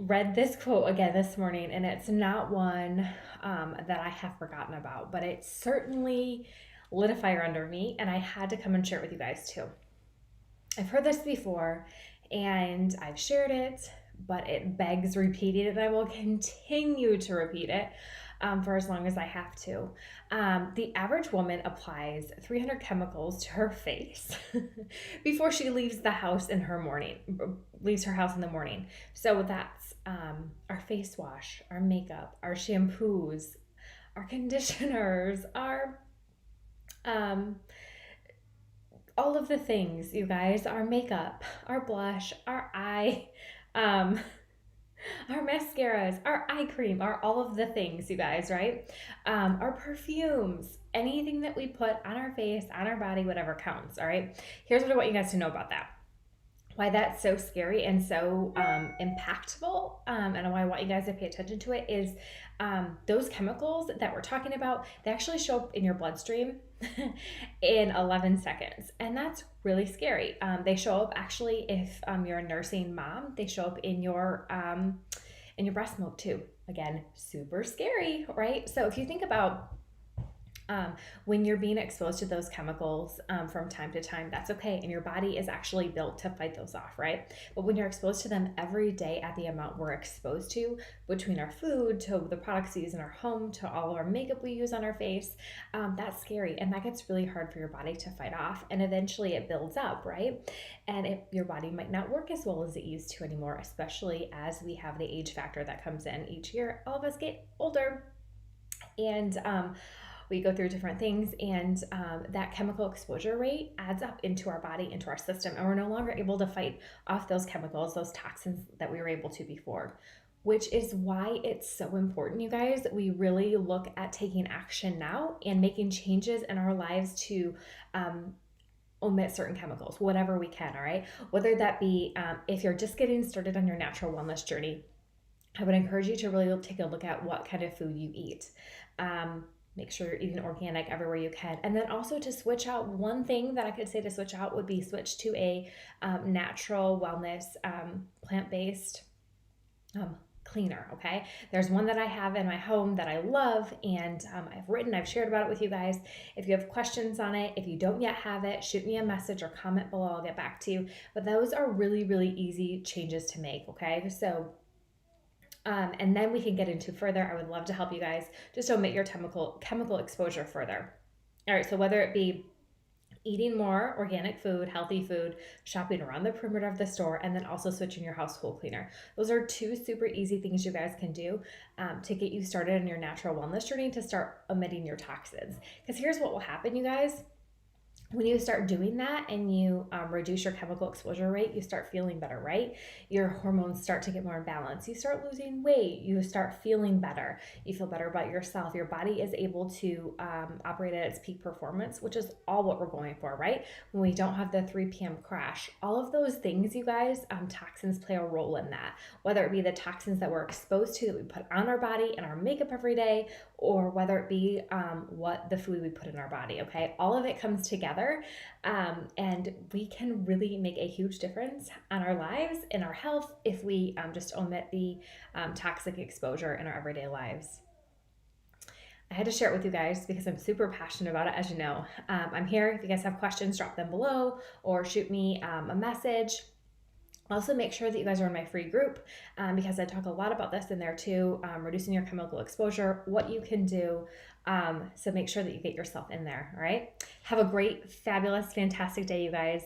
read this quote again this morning, and it's not one that I have forgotten about, but it certainly lit a fire under me, and I had to come and share it with you guys too. I've heard this before and I've shared it, but it begs repeating it, and I will continue to repeat it for as long as I have to. The average woman applies 300 chemicals to her face before she leaves the house in her morning, leaves her house in the morning. So that's our face wash, our makeup, our shampoos, our conditioners, our um, all of the things, you guys, our makeup, our blush, our eye, um, our mascaras, our eye cream, our all of the things, you guys, right? Our perfumes, anything that we put on our face, on our body, whatever counts, all right? Here's what I want you guys to know about that. Why that's so scary and so impactful, and why I want you guys to pay attention to it is those chemicals that we're talking about, they actually show up in your bloodstream in 11 seconds. And that's really scary. They show up actually if you're a nursing mom, they show up in your breast milk too. Again, super scary, right? So if you think about um, when you're being exposed to those chemicals from time to time, that's okay. And your body is actually built to fight those off, right? But when you're exposed to them every day at the amount we're exposed to, between our food, to the products we use in our home, to all of our makeup we use on our face, that's scary. And that gets really hard for your body to fight off. And eventually it builds up, right? And your body might not work as well as it used to anymore, especially as we have the age factor that comes in each year. All of us get older. And we go through different things, and that chemical exposure rate adds up into our body, into our system, and we're no longer able to fight off those chemicals, those toxins that we were able to before. Which is why it's so important, you guys, that we really look at taking action now and making changes in our lives to omit certain chemicals, whatever we can, all right? Whether that be if you're just getting started on your natural wellness journey, I would encourage you to really take a look at what kind of food you eat. Make sure you're eating organic everywhere you can. And then also to switch out, one thing that I could say to switch out would be switch to a natural wellness, plant-based cleaner, okay? There's one that I have in my home that I love, and I've shared about it with you guys. If you have questions on it, if you don't yet have it, shoot me a message or comment below. I'll get back to you. But those are really, really easy changes to make, okay? So and then we can get into further. I would love to help you guys just omit your chemical exposure further. All right, so whether it be eating more organic food, healthy food, shopping around the perimeter of the store, and then also switching your household cleaner. Those are two super easy things you guys can do to get you started in your natural wellness journey to start omitting your toxins. Because here's what will happen, you guys. When you start doing that and you reduce your chemical exposure rate, you start feeling better, right? Your hormones start to get more in balance. You start losing weight. You start feeling better. You feel better about yourself. Your body is able to operate at its peak performance, which is all what we're going for, right? When we don't have the 3 p.m. crash. All of those things, you guys, toxins play a role in that. Whether it be the toxins that we're exposed to that we put on our body and our makeup every day, or whether it be what the food we put in our body, okay? All of it comes together, and we can really make a huge difference on our lives and our health if we just omit the toxic exposure in our everyday lives. I had to share it with you guys because I'm super passionate about it, as you know. I'm here. If you guys have questions, drop them below or shoot me a message. Also, make sure that you guys are in my free group because I talk a lot about this in there too, reducing your chemical exposure, what you can do. So make sure that you get yourself in there, all right? Have a great, fabulous, fantastic day, you guys.